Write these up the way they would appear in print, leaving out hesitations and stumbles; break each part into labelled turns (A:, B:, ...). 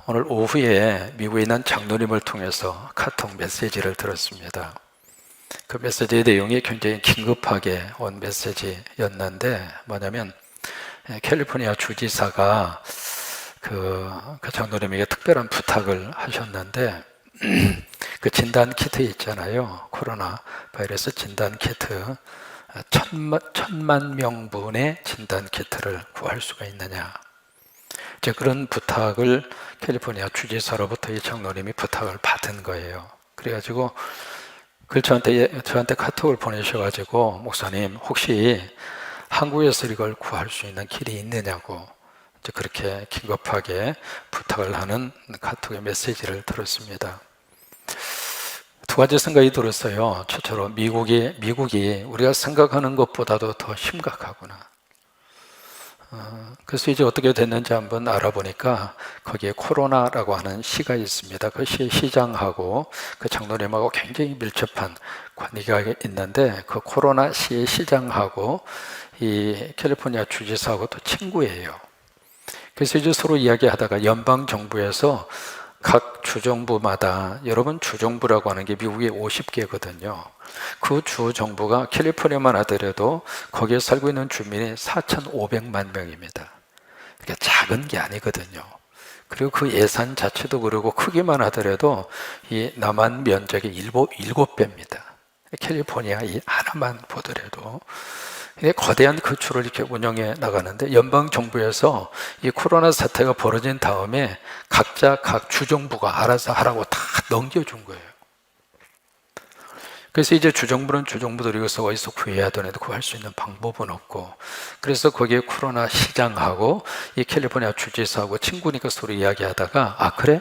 A: 오늘 오후에 미국에 있는 장로님을 통해서 카톡 메시지를 들었습니다. 그 메시지의 내용이 굉장히 긴급하게 온 메시지였는데 뭐냐면 캘리포니아 주지사가 그 장로님에게 특별한 부탁을 하셨는데 그 진단 키트 있잖아요. 코로나 바이러스 진단 키트 1,000만 명분의 진단 키트를 구할 수가 있느냐, 이제 그런 부탁을 캘리포니아 주지사로부터 이 장로님이 부탁을 받은 거예요. 그래가지고 그걸 저한테 카톡을 보내셔가지고, 목사님 혹시 한국에서 이걸 구할 수 있는 길이 있느냐고 이제 그렇게 긴급하게 부탁을 하는 카톡의 메시지를 들었습니다. 두 가지 생각이 들었어요. 첫째로 미국이 우리가 생각하는 것보다도 더 심각하구나. 그래서 이제 어떻게 됐는지 한번 알아보니까 거기에 코로나라고 하는 시가 있습니다. 그 시장하고 그 장로님하고 굉장히 밀접한 관계가 있는데, 그 코로나 시의 시장하고 이 캘리포니아 주지사하고 또 친구예요. 그래서 이제 서로 이야기하다가 연방정부에서 각 주정부마다, 여러분 주정부라고 하는 게 미국에 50개거든요. 그 주정부가 캘리포니아만 하더라도 거기에 살고 있는 주민이 4,500만 명입니다. 그러니까 작은 게 아니거든요. 그리고 그 예산 자체도 그러고 크기만 하더라도 이 남한 면적의 7배입니다. 캘리포니아 이 하나만 보더라도 거대한 그 줄을 이렇게 운영해 나가는데, 연방정부에서 이 코로나 사태가 벌어진 다음에 각자 각 주정부가 알아서 하라고 다 넘겨준 거예요. 그래서 이제 주정부는 주정부들이 이것을 어디서 구해야 되는데 구할 수 있는 방법은 없고, 그래서 거기에 코로나 시장하고 이 캘리포니아 주지사하고 친구니까 서로 이야기하다가, 그래?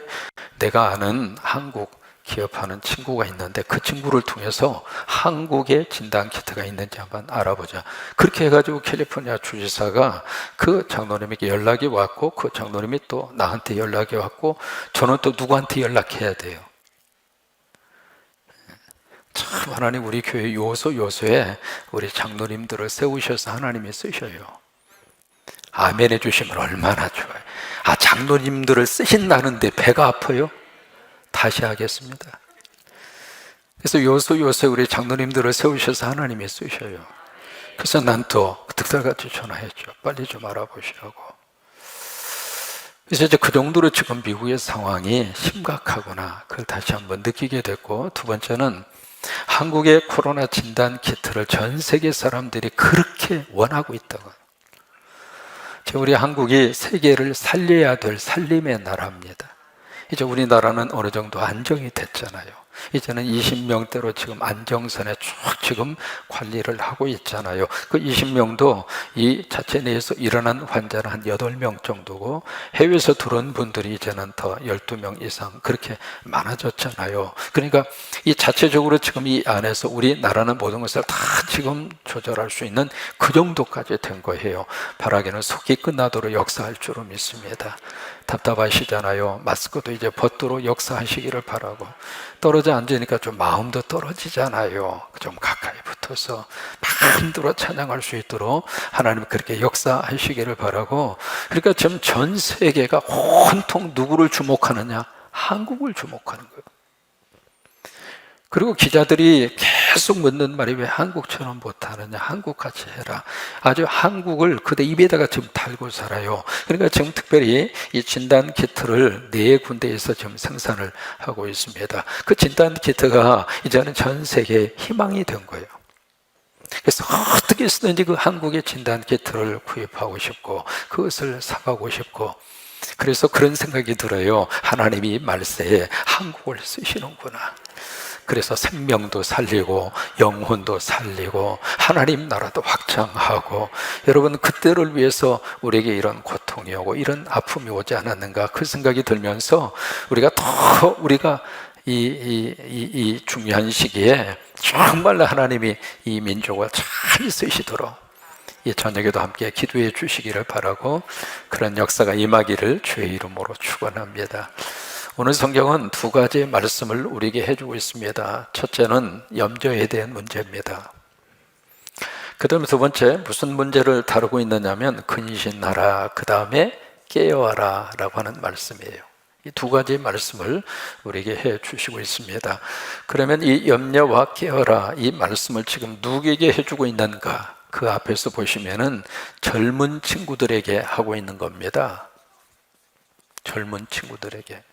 A: 내가 아는 한국 기업하는 친구가 있는데 그 친구를 통해서 한국에 진단 키트가 있는지 한번 알아보자. 그렇게 해가지고 캘리포니아 주지사가 그 장로님에게 연락이 왔고, 그 장로님이 또 나한테 연락이 왔고, 저는 또 누구한테 연락해야 돼요. 참 하나님 우리 교회 요소에 우리 장로님들을 세우셔서 하나님이 쓰셔요. 아멘 해주시면 얼마나 좋아요. 장로님들을 쓰신다는데 배가 아파요? 다시 하겠습니다. 그래서 요소에 우리 장로님들을 세우셔서 하나님이 쓰셔요. 그래서 난 또 득달같이 전화했죠. 빨리 좀 알아보시라고. 그래서 이제 그 정도로 지금 미국의 상황이 심각하구나, 그걸 다시 한번 느끼게 됐고, 두 번째는 한국의 코로나 진단 키트를 전 세계 사람들이 그렇게 원하고 있다고. 우리 한국이 세계를 살려야 될 살림의 나라입니다. 이제 우리나라는 어느 정도 안정이 됐잖아요. 이제는 20명대로 지금 안정선에 쭉 지금 관리를 하고 있잖아요. 그 20명도 이 자체 내에서 일어난 환자는 한 8명 정도고, 해외에서 들어온 분들이 이제는 더 12명 이상 그렇게 많아졌잖아요. 그러니까 이 자체적으로 지금 이 안에서 우리나라는 모든 것을 다 지금 조절할 수 있는 그 정도까지 된 거예요. 바라기는 속이 끝나도록 역사할 줄로 믿습니다. 답답하시잖아요. 마스크도 이제 벗도록 역사하시기를 바라고, 떨어져 앉으니까 좀 마음도 떨어지잖아요. 좀 가까이 붙어서 마음대로 찬양할 수 있도록 하나님 그렇게 역사하시기를 바라고, 그러니까 지금 전 세계가 온통 누구를 주목하느냐? 한국을 주목하는 거예요. 그리고 기자들이 계속 묻는 말이, 왜 한국처럼 못하느냐, 한국같이 해라. 아주 한국을 그대 입에다가 지금 달고 살아요. 그러니까 지금 특별히 이 진단 키트를 4군데에서 지금 생산을 하고 있습니다. 그 진단 키트가 이제는 전 세계에 희망이 된 거예요. 그래서 어떻게 해서든지 그 한국의 진단 키트를 구입하고 싶고 그것을 사가고 싶고, 그래서 그런 생각이 들어요. 하나님이 말세에 한국을 쓰시는구나. 그래서 생명도 살리고 영혼도 살리고 하나님 나라도 확장하고, 여러분 그때를 위해서 우리에게 이런 고통이 오고 이런 아픔이 오지 않았는가, 그 생각이 들면서 우리가 이 중요한 시기에 정말 하나님이 이 민족을 잘 쓰시도록 이 저녁에도 함께 기도해 주시기를 바라고, 그런 역사가 임하기를 주의 이름으로 축원합니다. 오늘 성경은 2가지의 말씀을 우리에게 해주고 있습니다. 첫째는 염려에 대한 문제입니다. 그 다음에 두 번째, 무슨 문제를 다루고 있느냐면 근신하라, 그 다음에 깨어라 라고 하는 말씀이에요. 이 두 가지 말씀을 우리에게 해 주시고 있습니다. 그러면 이 염려와 깨어라 이 말씀을 지금 누구에게 해주고 있는가? 그 앞에서 보시면은 젊은 친구들에게 하고 있는 겁니다. 젊은 친구들에게.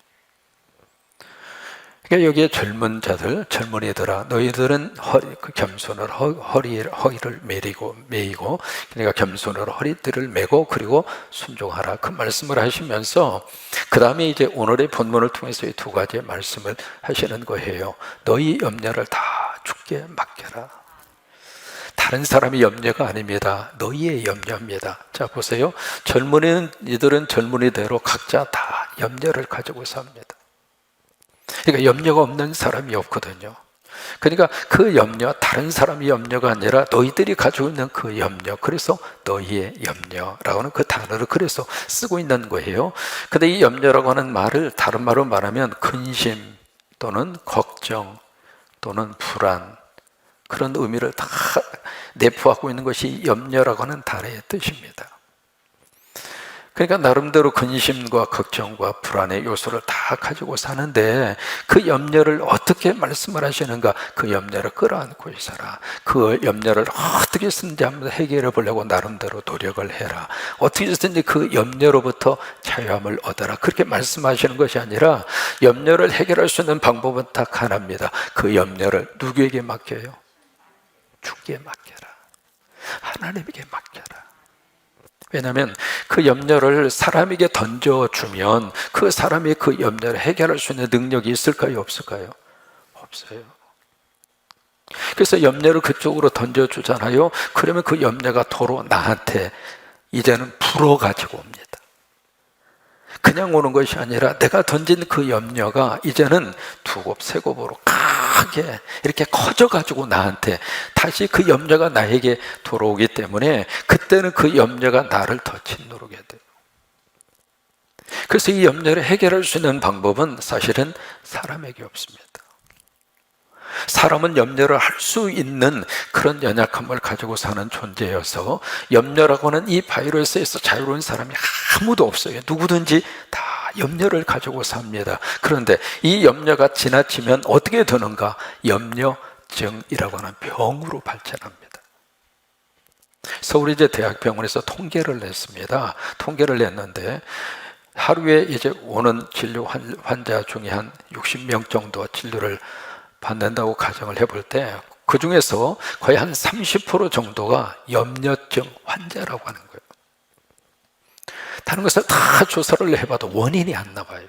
A: 그러니까 여기에 젊은 자들, 젊은이들아, 너희들은 겸손을 허리를 매이고, 그러니까 겸손으로 허리띠를 매고 그리고 순종하라. 그 말씀을 하시면서 그 다음에 이제 오늘의 본문을 통해서 이 두 가지의 말씀을 하시는 거예요. 너희 염려를 다 주께 맡겨라. 다른 사람의 염려가 아닙니다. 너희의 염려입니다. 자, 보세요. 젊은이들은 젊은이대로 각자 다 염려를 가지고 삽니다. 그러니까 염려가 없는 사람이 없거든요. 그러니까 그 염려, 다른 사람의 염려가 아니라 너희들이 가지고 있는 그 염려, 그래서 너희의 염려라고 하는 그 단어를 그래서 쓰고 있는 거예요. 근데 이 염려라고 하는 말을 다른 말로 말하면 근심 또는 걱정 또는 불안, 그런 의미를 다 내포하고 있는 것이 염려라고 하는 단어의 뜻입니다. 그러니까 나름대로 근심과 걱정과 불안의 요소를 다 가지고 사는데 그 염려를 어떻게 말씀을 하시는가? 그 염려를 끌어안고 있어라. 그 염려를 어떻게 쓰는지 한번 해결해 보려고 나름대로 노력을 해라. 어떻게 쓰든지 그 염려로부터 자유함을 얻어라. 그렇게 말씀하시는 것이 아니라 염려를 해결할 수 있는 방법은 딱 하나입니다. 그 염려를 누구에게 맡겨요? 주께 맡겨라. 하나님에게 맡겨라. 왜냐하면 그 염려를 사람에게 던져주면 그 사람이 그 염려를 해결할 수 있는 능력이 있을까요? 없을까요? 없어요. 그래서 염려를 그쪽으로 던져주잖아요. 그러면 그 염려가 도로 나한테 이제는 불어가지고 옵니다. 그냥 오는 것이 아니라 내가 던진 그 염려가 이제는 두 곱, 세 곱으로 크게 이렇게 커져가지고 나한테 다시 그 염려가 나에게 돌아오기 때문에 그때는 그 염려가 나를 더 짓누르게 돼요. 그래서 이 염려를 해결할 수 있는 방법은 사실은 사람에게 없습니다. 사람은 염려를 할 수 있는 그런 연약함을 가지고 사는 존재여서 염려라고 하는 이 바이러스에서 자유로운 사람이 아무도 없어요. 누구든지 다 염려를 가지고 삽니다. 그런데 이 염려가 지나치면 어떻게 되는가? 염려증이라고 하는 병으로 발전합니다. 서울의제 대학병원에서 통계를 냈습니다. 통계를 냈는데 하루에 이제 오는 진료 환자 중에 한 60명 정도 진료를 받는다고 가정을 해볼 때 그 중에서 거의 한 30% 정도가 염려증 환자라고 하는 거예요. 다른 것을 다 조사를 해봐도 원인이 안 나와요.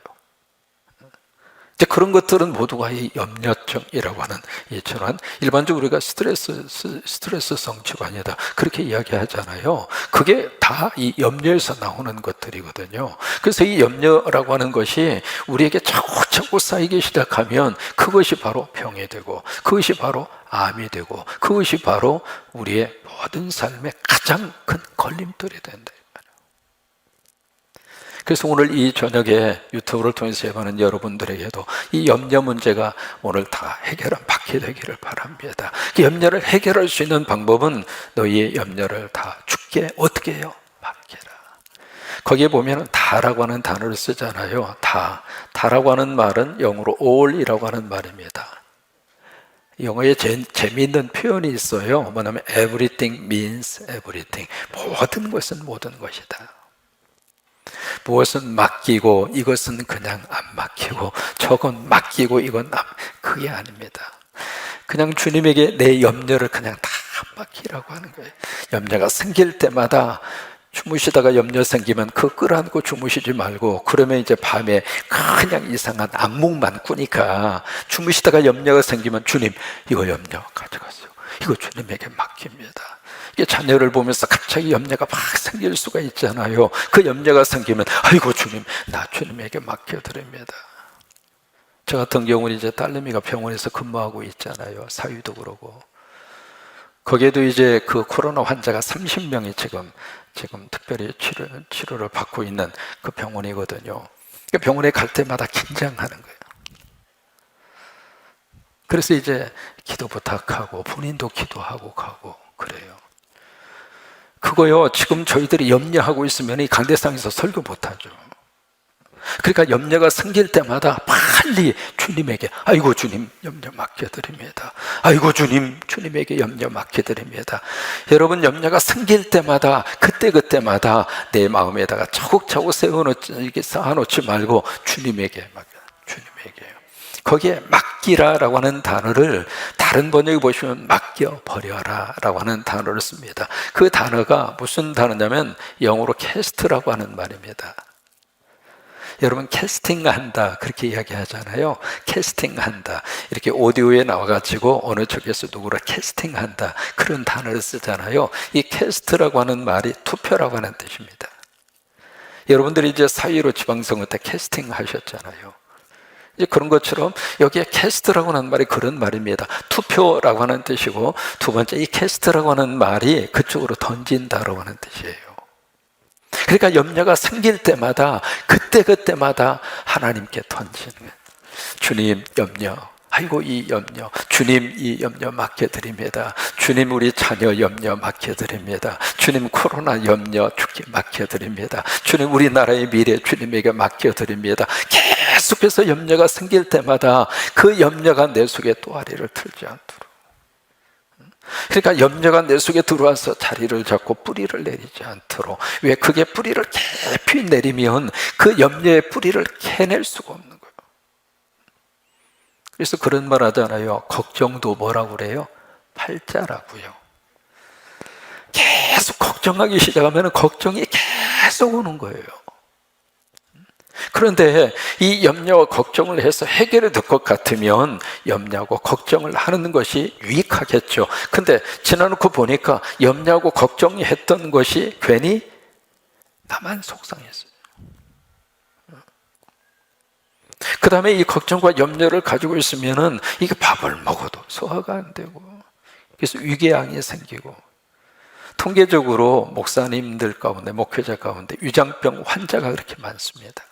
A: 이제 그런 것들은 모두가 이 염려증이라고 하는 이처럼 일반적으로 우리가 스트레스성 질환이다 그렇게 이야기하잖아요. 그게 다 이 염려에서 나오는 것들이거든요. 그래서 이 염려라고 하는 것이 우리에게 차곡차곡 쌓이기 시작하면 그것이 바로 병이 되고 그것이 바로 암이 되고 그것이 바로 우리의 모든 삶의 가장 큰 걸림돌이 된다. 그래서 오늘 이 저녁에 유튜브를 통해서 예배하는 여러분들에게도 이 염려 문제가 오늘 다 받게 되기를 바랍니다. 그 염려를 해결할 수 있는 방법은 너희의 염려를 다 주께 어떻게 해요? 맡겨라. 거기에 보면 다라고 하는 단어를 쓰잖아요. 다라고 하는 말은 영어로 all이라고 하는 말입니다. 영어에 재미있는 표현이 있어요. 뭐냐면 everything means everything. 모든 것은 모든 것이다. 무엇은 맡기고 이것은 그냥 안 맡기고 저건 맡기고 이건 그게 아닙니다. 그냥 주님에게 내 염려를 그냥 다 맡기라고 하는 거예요. 염려가 생길 때마다 주무시다가 염려 생기면 그 끌어안고 주무시지 말고 그러면 이제 밤에 그냥 이상한 악몽만 꾸니까 주무시다가 염려가 생기면 주님 이거 염려 가져가세요. 이거 주님에게 맡깁니다. 이게 자녀를 보면서 갑자기 염려가 막 생길 수가 있잖아요. 그 염려가 생기면 아이고 주님 나 주님에게 맡겨드립니다. 저 같은 경우는 이제 딸내미가 병원에서 근무하고 있잖아요. 사위도 그러고 거기에도 이제 그 코로나 환자가 30명이 지금 특별히 치료를 받고 있는 그 병원이거든요. 그러니까 병원에 갈 때마다 긴장하는 거예요. 그래서 이제 기도 부탁하고 본인도 기도하고 가고 그래요. 그거요, 지금 저희들이 염려하고 있으면 이 강대상에서 설교 못하죠. 그러니까 염려가 생길 때마다 빨리 주님에게, 아이고 주님 염려 맡겨드립니다. 아이고 주님, 주님에게 염려 맡겨드립니다. 여러분, 염려가 생길 때마다 그때마다 내 마음에다가 차곡차곡 쌓아놓지 말고 주님에게 맡겨. 주님에게요. 거기에 맡기라라고 하는 단어를 다른 번역에 보시면 맡겨버려라 라고 하는 단어를 씁니다. 그 단어가 무슨 단어냐면 영어로 캐스트라고 하는 말입니다. 여러분, 캐스팅한다 그렇게 이야기하잖아요. 캐스팅한다, 이렇게 오디오에 나와가지고 어느 쪽에서 누구를 캐스팅한다 그런 단어를 쓰잖아요. 이 캐스트라고 하는 말이 투표라고 하는 뜻입니다. 여러분들이 이제 사회로 지방선거 때 캐스팅 하셨잖아요. 이제 그런 것처럼 여기에 캐스트라고 하는 말이 그런 말입니다. 투표라고 하는 뜻이고, 두 번째 이 캐스트라고 하는 말이 그쪽으로 던진다라고 하는 뜻이에요. 그러니까 염려가 생길 때마다 그때마다 하나님께 던지는 거예요. 주님 염려, 아이고 이 염려, 주님 이 염려 맡겨드립니다. 주님 우리 자녀 염려 맡겨드립니다. 주님 코로나 염려 주께 맡겨드립니다. 주님 우리나라의 미래 주님에게 맡겨드립니다. 계속해서 염려가 생길 때마다 그 염려가 내 속에 또아리를 틀지 않도록, 그러니까 염려가 내 속에 들어와서 자리를 잡고 뿌리를 내리지 않도록. 왜? 그게 뿌리를 깊이 내리면 그 염려의 뿌리를 캐낼 수가 없는 거예요. 그래서 그런 말 하잖아요. 걱정도 뭐라고 그래요? 팔자라고요. 계속 걱정하기 시작하면 걱정이 계속 오는 거예요. 그런데 이 염려와 걱정을 해서 해결이 될 것 같으면 염려하고 걱정을 하는 것이 유익하겠죠. 근데 지나놓고 보니까 염려하고 걱정했던 것이 괜히 나만 속상했어요. 그 다음에 이 걱정과 염려를 가지고 있으면은 이게 밥을 먹어도 소화가 안 되고, 그래서 위궤양이 생기고, 통계적으로 목사님들 가운데, 목회자 가운데 위장병 환자가 그렇게 많습니다.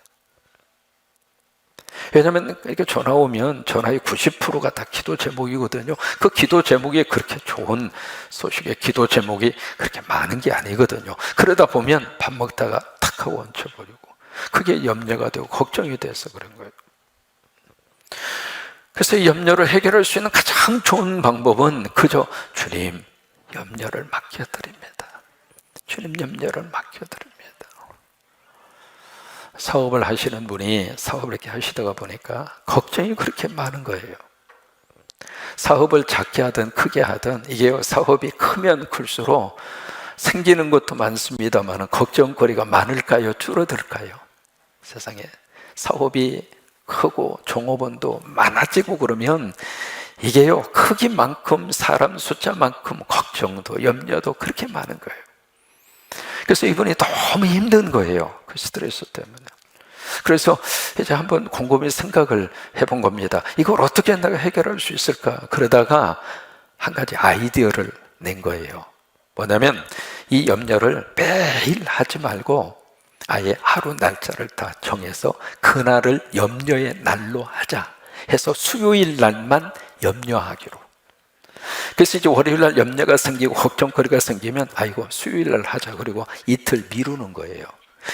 A: 왜냐하면 이렇게 전화 오면 전화의 90%가 다 기도 제목이거든요. 그 기도 제목이 그렇게 좋은 소식의 기도 제목이 그렇게 많은 게 아니거든요. 그러다 보면 밥 먹다가 탁 하고 얹혀버리고, 그게 염려가 되고 걱정이 돼서 그런 거예요. 그래서 이 염려를 해결할 수 있는 가장 좋은 방법은 그저 주님 염려를 맡겨드립니다. 주님 염려를 맡겨드립니다. 사업을 하시는 분이 사업을 이렇게 하시다가 보니까 걱정이 그렇게 많은 거예요. 사업을 작게 하든 크게 하든 이게 사업이 크면 클수록 생기는 것도 많습니다만 걱정거리가 많을까요? 줄어들까요? 세상에 사업이 크고 종업원도 많아지고 그러면 이게요, 크기만큼 사람 숫자만큼 걱정도 염려도 그렇게 많은 거예요. 그래서 이분이 너무 힘든 거예요. 그 스트레스 때문에. 그래서 이제 한번 곰곰이 생각을 해본 겁니다. 이걸 어떻게 내가 해결할 수 있을까? 그러다가 한 가지 아이디어를 낸 거예요. 뭐냐면 이 염려를 매일 하지 말고 아예 하루 날짜를 다 정해서 그날을 염려의 날로 하자 해서 수요일 날만 염려하기로. 그래서 이제 월요일 날 염려가 생기고 걱정거리가 생기면 아이고 수요일 날 하자, 그리고 이틀 미루는 거예요.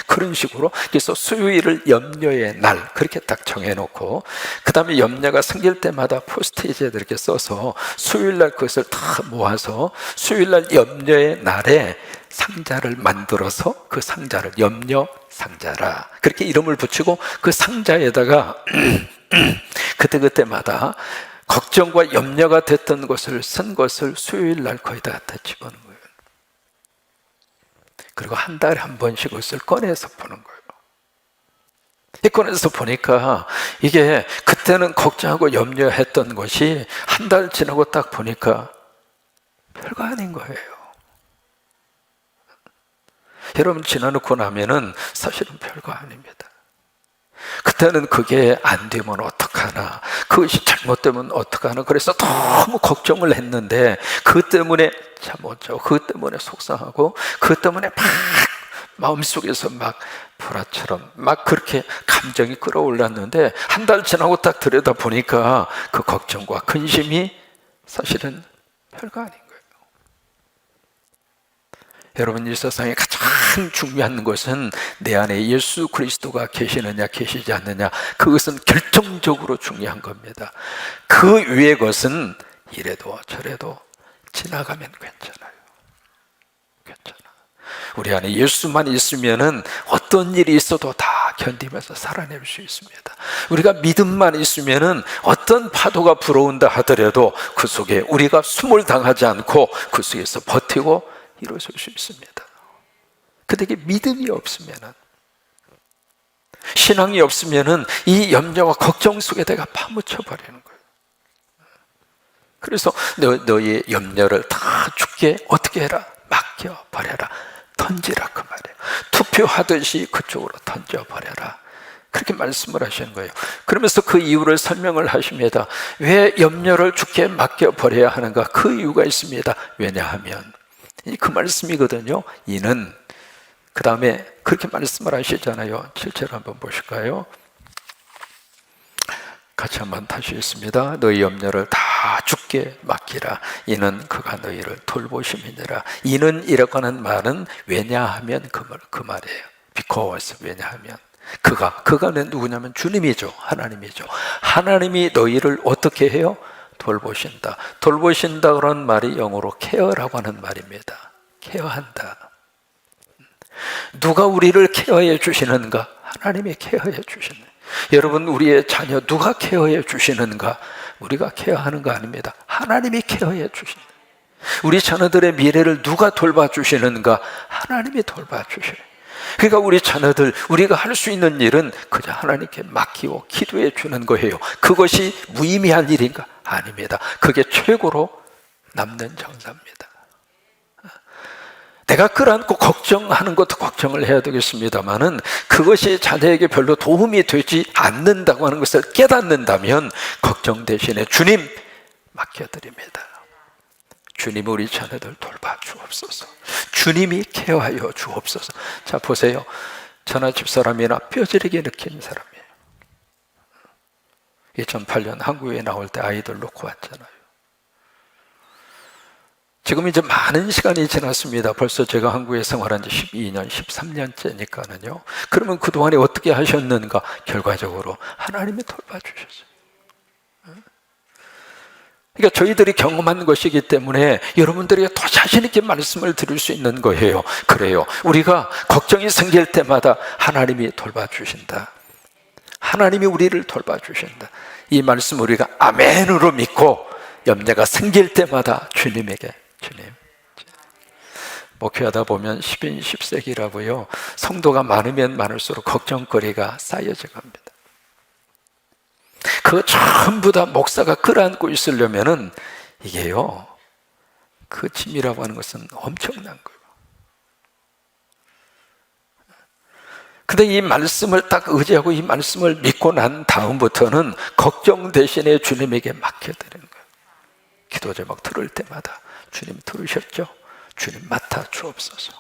A: 그런 식으로. 그래서 수요일을 염려의 날 그렇게 딱 정해놓고, 그 다음에 염려가 생길 때마다 포스트잇에 이렇게 써서 수요일 날 그것을 다 모아서 수요일 날 염려의 날에 상자를 만들어서 그 상자를 염려 상자라 그렇게 이름을 붙이고, 그 상자에다가 그때마다 걱정과 염려가 됐던 것을 쓴 것을 수요일 날 거기다 갖다 집어넣는 거예요. 그리고 한 달에 한 번씩 그것을 꺼내서 보는 거예요. 꺼내서 보니까 이게 그때는 걱정하고 염려했던 것이 한 달 지나고 딱 보니까 별거 아닌 거예요. 여러분, 지나놓고 나면은 사실은 별거 아닙니다. 그때는 그게 안 되면 어떡하나, 그것이 잘못되면 어떡하나, 그래서 너무 걱정을 했는데 그 때문에 잠 못 자고, 그 때문에 속상하고, 그 때문에 막 마음속에서 막 보라처럼 막 그렇게 감정이 끌어올랐는데 한 달 지나고 딱 들여다 보니까 그 걱정과 근심이 사실은 별거 아닌 거예요. 여러분, 이 세상에 가장 중요한 것은 내 안에 예수 그리스도가 계시느냐 계시지 않느냐, 그것은 결정적으로 중요한 겁니다. 그 위의 것은 이래도 저래도 지나가면 괜찮아요. 괜찮아. 우리 안에 예수만 있으면은 어떤 일이 있어도 다 견디면서 살아낼 수 있습니다. 우리가 믿음만 있으면은 어떤 파도가 불어온다 하더라도 그 속에 우리가 숨을 당하지 않고 그 속에서 버티고 일어설 수 있습니다. 근데 이게 믿음이 없으면은, 신앙이 없으면은 이 염려와 걱정 속에 내가 파묻혀 버리는 거예요. 그래서 너의 염려를 다 주께 어떻게 해라? 맡겨 버려라. 던지라, 그 말이에요. 투표하듯이 그쪽으로 던져 버려라. 그렇게 말씀을 하시는 거예요. 그러면서 그 이유를 설명을 하십니다. 왜 염려를 주께 맡겨 버려야 하는가? 그 이유가 있습니다. 왜냐하면, 그 말씀이거든요. 이는, 그 다음에 그렇게 말씀을 하시잖아요. 7절 한번 보실까요? 같이 한번 다시 읽습니다. 너희 염려를 다 주께 맡기라. 이는 그가 너희를 돌보심이니라. 이는 이라고 하는 말은 왜냐하면 그 말이에요. because, 왜냐하면 그가는 누구냐면 주님이죠. 하나님이죠. 하나님이 너희를 어떻게 해요? 돌보신다. 돌보신다 그런 말이 영어로 케어라고 하는 말입니다. 케어한다. 누가 우리를 케어해 주시는가? 하나님이 케어해 주시는. 여러분, 우리의 자녀 누가 케어해 주시는가? 우리가 케어하는 거 아닙니다. 하나님이 케어해 주신다. 우리 자녀들의 미래를 누가 돌봐주시는가? 하나님이 돌봐주셔요. 그러니까 우리 자녀들, 우리가 할 수 있는 일은 그저 하나님께 맡기고 기도해 주는 거예요. 그것이 무의미한 일인가? 아닙니다. 그게 최고로 남는 정사입니다. 내가 끌어안고 걱정하는 것도 걱정을 해야 되겠습니다만은, 그것이 자녀에게 별로 도움이 되지 않는다고 하는 것을 깨닫는다면 걱정 대신에 주님 맡겨드립니다. 주님, 우리 자녀들 돌봐 주옵소서. 주님이 케어하여 주옵소서. 자, 보세요. 저나 집사람이나 뼈저리게 느낀 사람이에요. 2008년 한국에 나올 때 아이들 놓고 왔잖아요. 지금 이제 많은 시간이 지났습니다. 벌써 제가 한국에 생활한 지 12년, 13년째니까는요. 그러면 그동안에 어떻게 하셨는가? 결과적으로 하나님이 돌봐주셨어요. 그러니까 저희들이 경험한 것이기 때문에 여러분들에게 더 자신 있게 말씀을 드릴 수 있는 거예요. 그래요. 우리가 걱정이 생길 때마다 하나님이 돌봐주신다. 하나님이 우리를 돌봐주신다. 이 말씀 우리가 아멘으로 믿고 염려가 생길 때마다 주님에게, 주님, 목회하다 보면 10인 10세기라고요. 성도가 많으면 많을수록 걱정거리가 쌓여져 갑니다. 그거 전부 다 목사가 끌어안고 있으려면은 이게요, 그 짐이라고 하는 것은 엄청난 거예요. 근데 이 말씀을 딱 의지하고 이 말씀을 믿고 난 다음부터는 걱정 대신에 주님에게 맡겨드리는 거예요. 기도 제목 들을 때마다 주님 들으셨죠? 주님 맡아 주옵소서.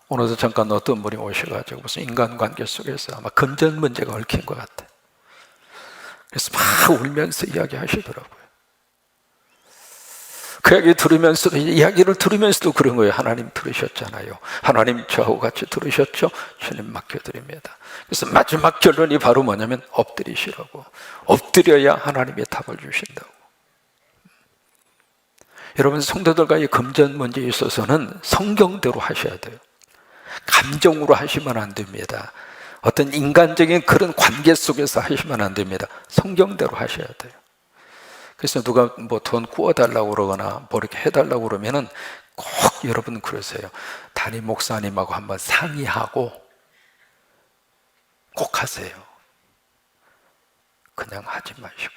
A: 오늘도 잠깐 어떤 분이 오셔가지고 무슨 인간관계 속에서 아마 금전 문제가 얽힌 것 같아. 그래서 막 울면서 이야기하시더라고요. 그 이야기를 들으면서도 그런 거예요. 하나님 들으셨잖아요. 하나님 저하고 같이 들으셨죠? 주님 맡겨드립니다. 그래서 마지막 결론이 바로 뭐냐면 엎드리시라고. 엎드려야 하나님이 답을 주신다고. 여러분, 성도들과의 금전 문제에 있어서는 성경대로 하셔야 돼요. 감정으로 하시면 안 됩니다. 어떤 인간적인 그런 관계 속에서 하시면 안 됩니다. 성경대로 하셔야 돼요. 그래서 누가 뭐 돈 구워달라고 그러거나 뭐 이렇게 해달라고 그러면은 꼭 여러분 그러세요. 담임 목사님하고 한번 상의하고 꼭 하세요. 그냥 하지 마시고.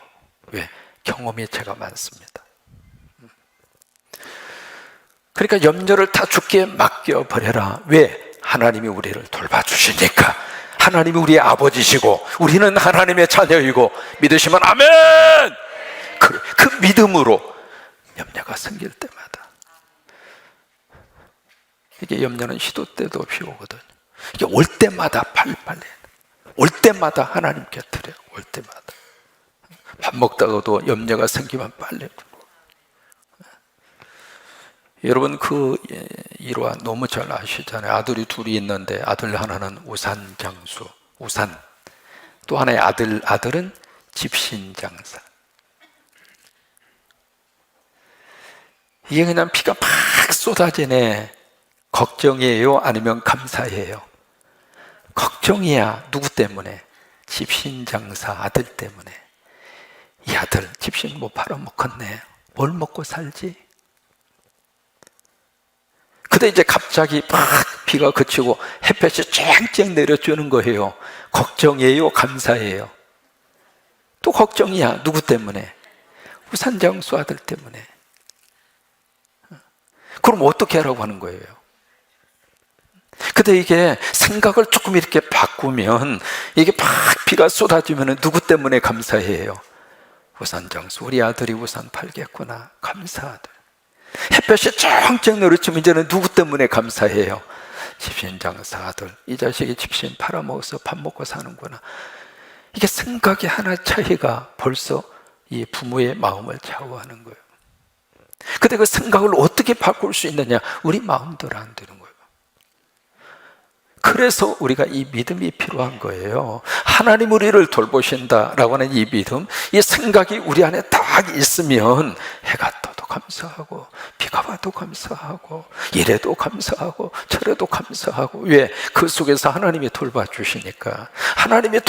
A: 왜? 경험이 제가 많습니다. 그러니까 염려를 다 주께 맡겨버려라. 왜? 하나님이 우리를 돌봐주시니까. 하나님이 우리의 아버지시고 우리는 하나님의 자녀이고 믿으시면 아멘! 그 믿음으로 염려가 생길 때마다, 이게 염려는 시도 때도 없이 오거든요. 이게 올 때마다 빨리빨리, 올 때마다 하나님께 드려요. 올 때마다. 밥 먹다가도 염려가 생기면 빨리. 여러분 그 일화 너무 잘 아시잖아요. 아들이 둘이 있는데 아들 하나는 우산장수, 우산. 또 하나의 아들은 집신장사. 이게 그냥 비가 막 쏟아지네. 걱정이에요? 아니면 감사해요? 걱정이야. 누구 때문에? 집신장사 아들 때문에. 이 아들 집신 못 팔아먹겠네. 뭘 먹고 살지? 근데 이제 갑자기 막 비가 그치고 햇볕이 쨍쨍 내려주는 거예요. 걱정이에요? 감사해요? 또 걱정이야. 누구 때문에? 우산장수 아들 때문에. 그럼 어떻게 하라고 하는 거예요? 근데 이게 생각을 조금 이렇게 바꾸면 이게 막 비가 쏟아지면 누구 때문에 감사해요? 우산장수, 우리 아들이 우산 팔겠구나. 감사하다. 햇볕이 쨍쨍 내려치면 이제는 누구 때문에 감사해요? 집신장사 아들, 이 자식이 집신 팔아먹어서 밥 먹고 사는구나. 이게 생각이 하나 차이가 벌써 이 부모의 마음을 좌우하는 거예요. 근데 그 생각을 어떻게 바꿀 수 있느냐? 우리 마음대로 안 되는 거예요. 그래서 우리가 이 믿음이 필요한 거예요. 하나님 우리를 돌보신다라고 하는 이 믿음, 이 생각이 우리 안에 딱 있으면 해가 떠도 감사하고 비가 와도 감사하고 이래도 감사하고 저래도 감사하고. 왜? 그 속에서 하나님이 돌봐주시니까. 하나님이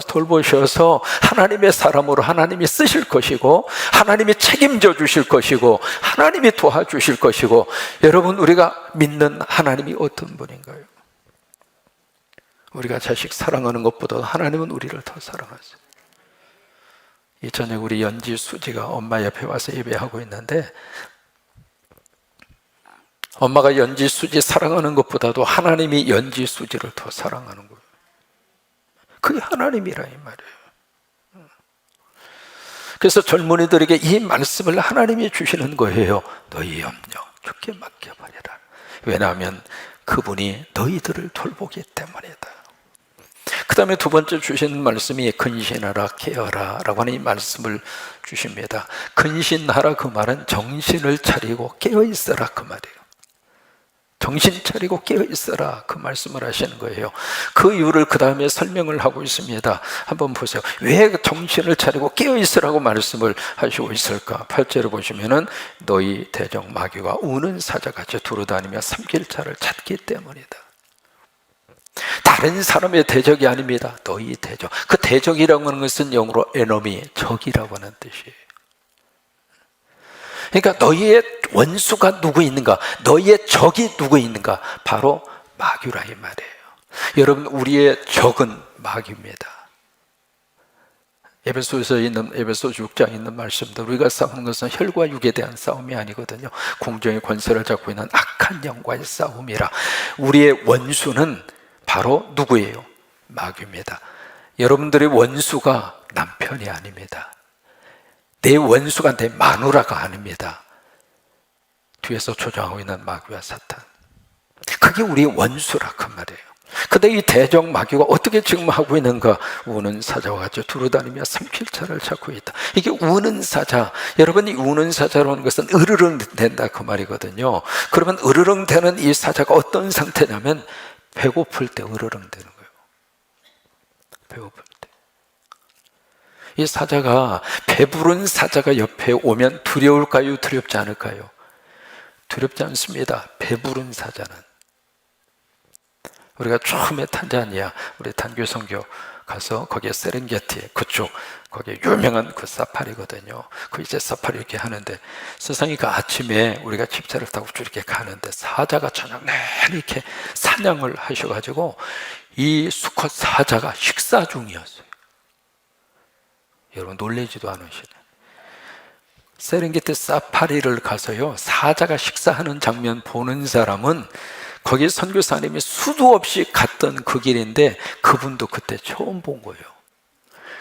A: 돌보셔서 하나님의 사람으로 하나님이 쓰실 것이고 하나님이 책임져 주실 것이고 하나님이 도와주실 것이고. 여러분, 우리가 믿는 하나님이 어떤 분인가요? 우리가 자식 사랑하는 것보다 하나님은 우리를 더 사랑하세요. 이 저녁 우리 연지 수지가 엄마 옆에 와서 예배하고 있는데, 엄마가 연지 수지 사랑하는 것보다도 하나님이 연지 수지를 더 사랑하는 거예요. 그게 하나님이라 이 말이에요. 그래서 젊은이들에게 이 말씀을 하나님이 주시는 거예요. 너희 염려 주께 맡겨버리라. 왜냐하면 그분이 너희들을 돌보기 때문이다. 그 다음에 두 번째 주시는 말씀이 근신하라 깨어라 라고 하는 이 말씀을 주십니다. 근신하라 그 말은 정신을 차리고 깨어있어라 그 말이에요. 정신 차리고 깨어있어라 그 말씀을 하시는 거예요. 그 이유를 그 다음에 설명을 하고 있습니다. 한번 보세요. 왜 정신을 차리고 깨어있으라고 말씀을 하시고 있을까? 8절을 보시면은 너희 대적 마귀가 우는 사자같이 두루다니며 삼킬 자를 찾기 때문이다. 다른 사람의 대적이 아닙니다. 너희 대적. 그 대적이라고 하는 것은 영어로 enemy, 적이라고 하는 뜻이에요. 그러니까 너희의 원수가 누구 있는가? 너희의 적이 누구 있는가? 바로 마귀라 이 말이에요. 여러분, 우리의 적은 마귀입니다. 에베소서 6장에 있는 말씀도 우리가 싸우는 것은 혈과 육에 대한 싸움이 아니거든요. 공정의 권세를 잡고 있는 악한 영과의 싸움이라. 우리의 원수는 바로 누구예요? 마귀입니다. 여러분들의 원수가 남편이 아닙니다. 내 원수가 내 마누라가 아닙니다. 뒤에서 조종하고 있는 마귀와 사탄, 그게 우리의 원수라 그 말이에요. 근데 이 대적 마귀가 어떻게 지금 하고 있는가? 우는 사자와 같이 두루다니며 삼킬 자를 찾고 있다. 이게 우는 사자, 여러분이 우는 사자라는 것은 으르렁 된다 그 말이거든요. 그러면 으르렁 되는 이 사자가 어떤 상태냐면 배고플 때 으르렁 되는 거예요. 배고플 때. 이 사자가, 배부른 사자가 옆에 오면 두려울까요? 두렵지 않을까요? 두렵지 않습니다. 배부른 사자는. 우리가 처음에 탄자니아 우리 단교 선교 가서 거기에 세렝게티 그쪽, 거기에 유명한 그 사파리거든요. 그 이제 사파리 이렇게 하는데, 세상에 그 아침에 우리가 집차를 타고 쭉 이렇게 가는데 사자가 저녁 내내 이렇게 사냥을 하셔가지고 이 수컷 사자가 식사 중이었어요. 여러분 놀라지도 않으시네. 세렝게티 사파리를 가서요, 사자가 식사하는 장면 보는 사람은 거기 선교사님이 수도 없이 갔던 그 길인데 그분도 그때 처음 본 거예요.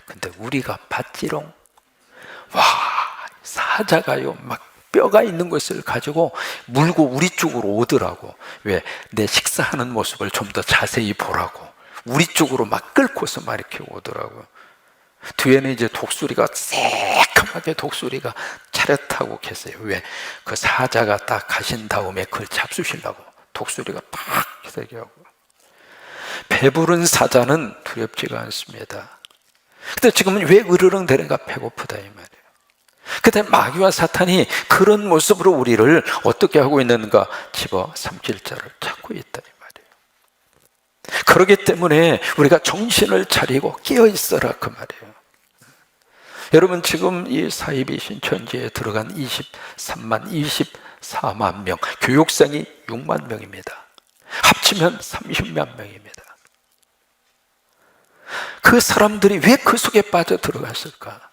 A: 근데 우리가 봤지롱. 와, 사자가요 막 뼈가 있는 것을 가지고 물고 우리 쪽으로 오더라고. 왜? 내 식사하는 모습을 좀 더 자세히 보라고 우리 쪽으로 막 끌고서 막 이렇게 오더라고요. 뒤에는 이제 독수리가 새까맣게 독수리가 차렷하고 계세요. 왜? 그 사자가 딱 가신 다음에 그걸 잡수시려고 독수리가 팍 세게 하고. 배부른 사자는 두렵지가 않습니다. 근데 지금은 왜 으르렁대는가? 배고프다 이 말이에요. 근데 마귀와 사탄이 그런 모습으로 우리를 어떻게 하고 있는가? 집어 삼킬 자를 찾고 있다 이 말이에요. 그렇기 때문에 우리가 정신을 차리고 깨어 있어라 그 말이에요. 여러분, 지금 이 사이비 신천지에 들어간 23만 24만 명, 교육생이 6만 명입니다. 합치면 30만 명입니다. 그 사람들이 왜 그 속에 빠져 들어갔을까?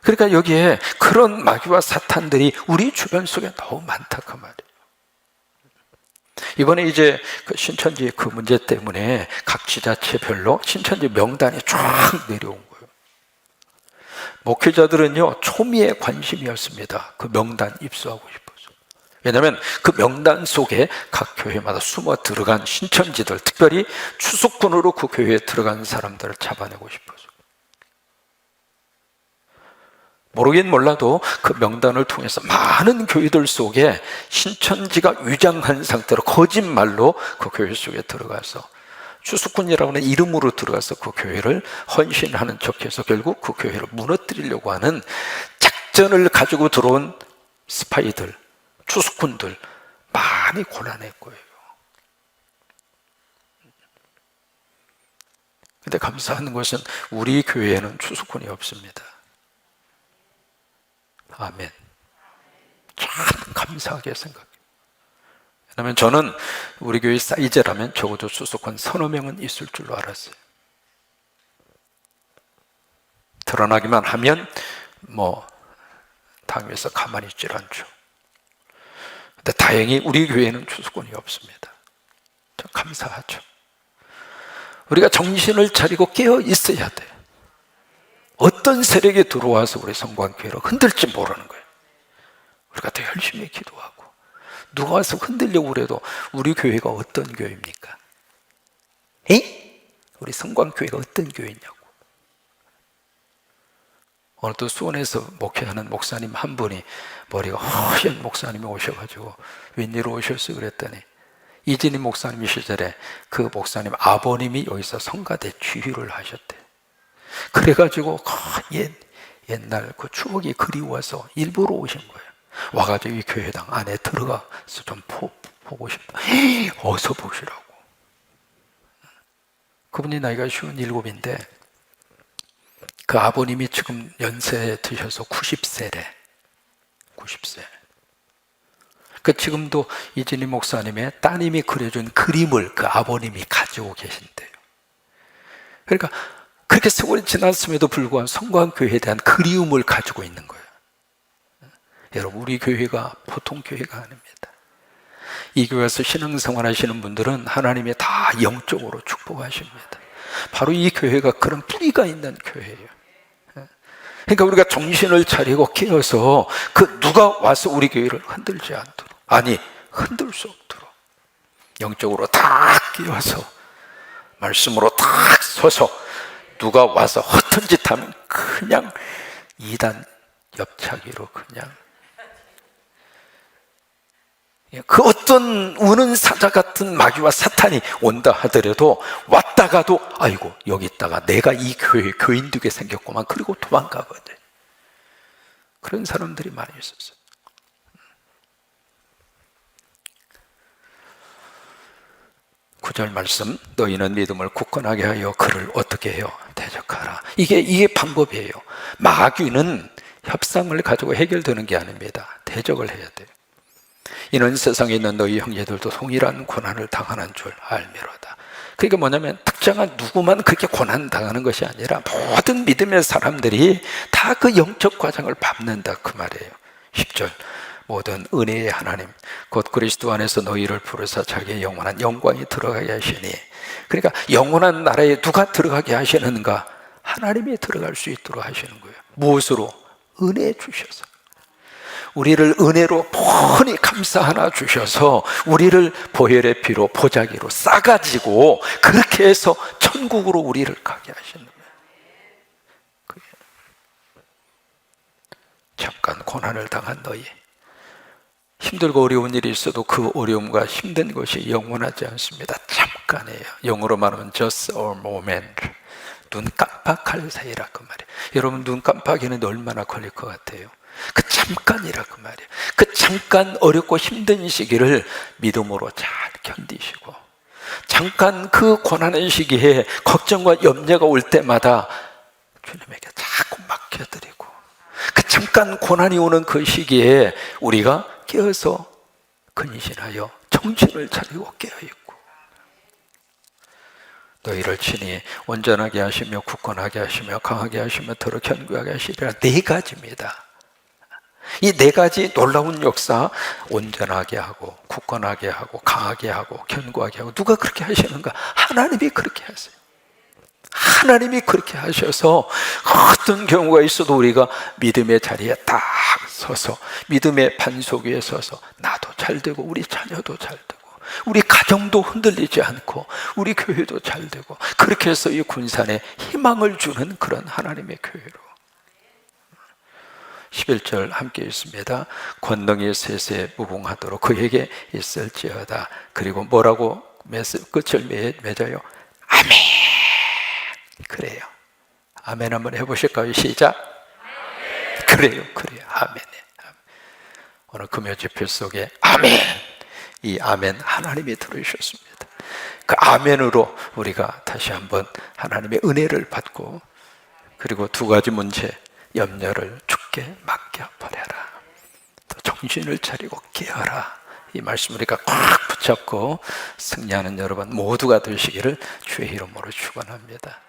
A: 그러니까 여기에 그런 마귀와 사탄들이 우리 주변 속에 너무 많다 그 말이에요. 이번에 이제 그 신천지 그 문제 때문에 각 지자체별로 신천지 명단이 쫙 내려온 거예요. 목회자들은요 초미의 관심이었습니다. 그 명단 입수하고 싶어서. 왜냐하면 그 명단 속에 각 교회마다 숨어 들어간 신천지들, 특별히 추수꾼으로 그 교회에 들어간 사람들을 잡아내고 싶어서. 모르긴 몰라도 그 명단을 통해서 많은 교회들 속에 신천지가 위장한 상태로 거짓말로 그 교회 속에 들어가서 추수꾼이라고 하는 이름으로 들어가서 그 교회를 헌신하는 척해서 결국 그 교회를 무너뜨리려고 하는 작전을 가지고 들어온 스파이들, 추수꾼들 많이 곤란할 거예요. 근데 감사한 것은 우리 교회에는 추수꾼이 없습니다. 아멘. 참 감사하게 생각해요. 왜냐하면 저는 우리 교회 사이즈라면 적어도 추수꾼 3~4명은 있을 줄로 알았어요. 드러나기만 하면 당해서 가만히 있질 않죠. 근데 다행히 우리 교회에는 추수꾼이 없습니다. 참 감사하죠. 우리가 정신을 차리고 깨어 있어야 돼요. 어떤 세력이 들어와서 우리 성광교회를 흔들지 모르는 거예요. 우리가 더 열심히 기도하고 누가 와서 흔들려고 그래도 우리 교회가 어떤 교회입니까? 우리 성광교회가 어떤 교회냐고. 오늘 또 수원에서 목회하는 목사님 한 분이 머리가 허연 목사님이 오셔가지고 웬일로 오셨어요 그랬더니 이진희 목사님 시절에 그 목사님 아버님이 여기서 성가대 주휘를 하셨대. 그래가지고 옛날 그 추억이 그리워서 일부러 오신 거예요. 와가지고 이 교회당 안에 들어가서 좀 보고 싶다. 어서 보시라고. 그분이 나이가 57인데 그 아버님이 지금 연세에 드셔서 90세래. 90세. 그 지금도 이진희 목사님의 따님이 그려준 그림을 그 아버님이 가지고 계신대요. 그러니까 그렇게 세월이 지났음에도 불구하고 성광교회에 대한 그리움을 가지고 있는 거예요. 여러분, 우리 교회가 보통 교회가 아닙니다. 이 교회에서 신앙생활 하시는 분들은 하나님이 다 영적으로 축복하십니다. 바로 이 교회가 그런 뿌리가 있는 교회예요. 그러니까 우리가 정신을 차리고 깨어서 그 누가 와서 우리 교회를 흔들지 않도록, 아니 흔들 수 없도록 영적으로 딱 깨어서 말씀으로 딱 서서 누가 와서 허튼 짓 하면 그냥 이단 옆차기로 그냥 그 어떤 우는 사자 같은 마귀와 사탄이 온다 하더라도 왔다가도 아이고 여기 있다가 내가 이 교회 교인 되게 생겼구만 그리고 도망가거든. 그런 사람들이 많이 있었어요. 9절 말씀, 너희는 믿음을 굳건하게 하여 그를 어떻게 해요? 대적하라. 이게 방법이에요. 마귀는 협상을 가지고 해결되는 게 아닙니다. 대적을 해야 돼요. 이는 세상에 있는 너희 형제들도 동일한 고난을 당하는 줄 알미로다. 그게 뭐냐면 특정한 누구만 그렇게 고난 당하는 것이 아니라 모든 믿음의 사람들이 다 그 영적 과정을 밟는다 그 말이에요. 10절, 모든 은혜의 하나님 곧 그리스도 안에서 너희를 부르사 자기의 영원한 영광이 들어가게 하시니, 그러니까 영원한 나라에 누가 들어가게 하시는가? 하나님이 들어갈 수 있도록 하시는 거예요. 무엇으로? 은혜 주셔서. 우리를 은혜로 폰히 감싸 주셔서 우리를 보혈의 피로 보자기로 싸가지고 그렇게 해서 천국으로 우리를 가게 하시는 거예요. 잠깐 고난을 당한 너희, 힘들고 어려운 일이 있어도 그 어려움과 힘든 것이 영원하지 않습니다. 잠깐이에요. 영어로 말하면 just a moment. 눈 깜빡할 사이라 그 말이에요. 여러분, 눈 깜빡이는데 얼마나 걸릴 것 같아요? 그 잠깐이라 그 말이에요. 그 잠깐 어렵고 힘든 시기를 믿음으로 잘 견디시고, 잠깐 그 고난의 시기에 걱정과 염려가 올 때마다 주님에게 자꾸 맡겨드리고, 그 잠깐 고난이 오는 그 시기에 우리가 깨어서 근신하여 정신을 차리고 깨어있고, 너희를 친히 온전하게 하시며 굳건하게 하시며 강하게 하시며 더러 견고하게 하시리라. 네 가지입니다. 이 네 가지 놀라운 역사, 온전하게 하고 굳건하게 하고 강하게 하고 견고하게 하고, 누가 그렇게 하시는가? 하나님이 그렇게 하세요. 하나님이 그렇게 하셔서 어떤 경우가 있어도 우리가 믿음의 자리에 딱 서서, 믿음의 반석 위에 서서 나도 잘 되고 우리 자녀도 잘 되고 우리 가정도 흔들리지 않고 우리 교회도 잘 되고, 그렇게 해서 이 군산에 희망을 주는 그런 하나님의 교회로. 11절 함께 읽습니다. 권능이 세세 무궁하도록 그에게 있을지어다. 그리고 뭐라고 끝을 맺어요? 아멘. 그래요. 아멘 한번 해보실까요? 시작. 아멘. 그래요. 아멘. 오늘 금요 집회 속에 아멘, 이 아멘 하나님이 들으셨습니다. 그 아멘으로 우리가 다시 한번 하나님의 은혜를 받고, 그리고 두 가지 문제, 염려를 주께 맡겨버려라, 또 정신을 차리고 깨어라, 이 말씀 우리가 꽉 붙잡고 승리하는 여러분 모두가 되시기를 주의 이름으로 축원합니다.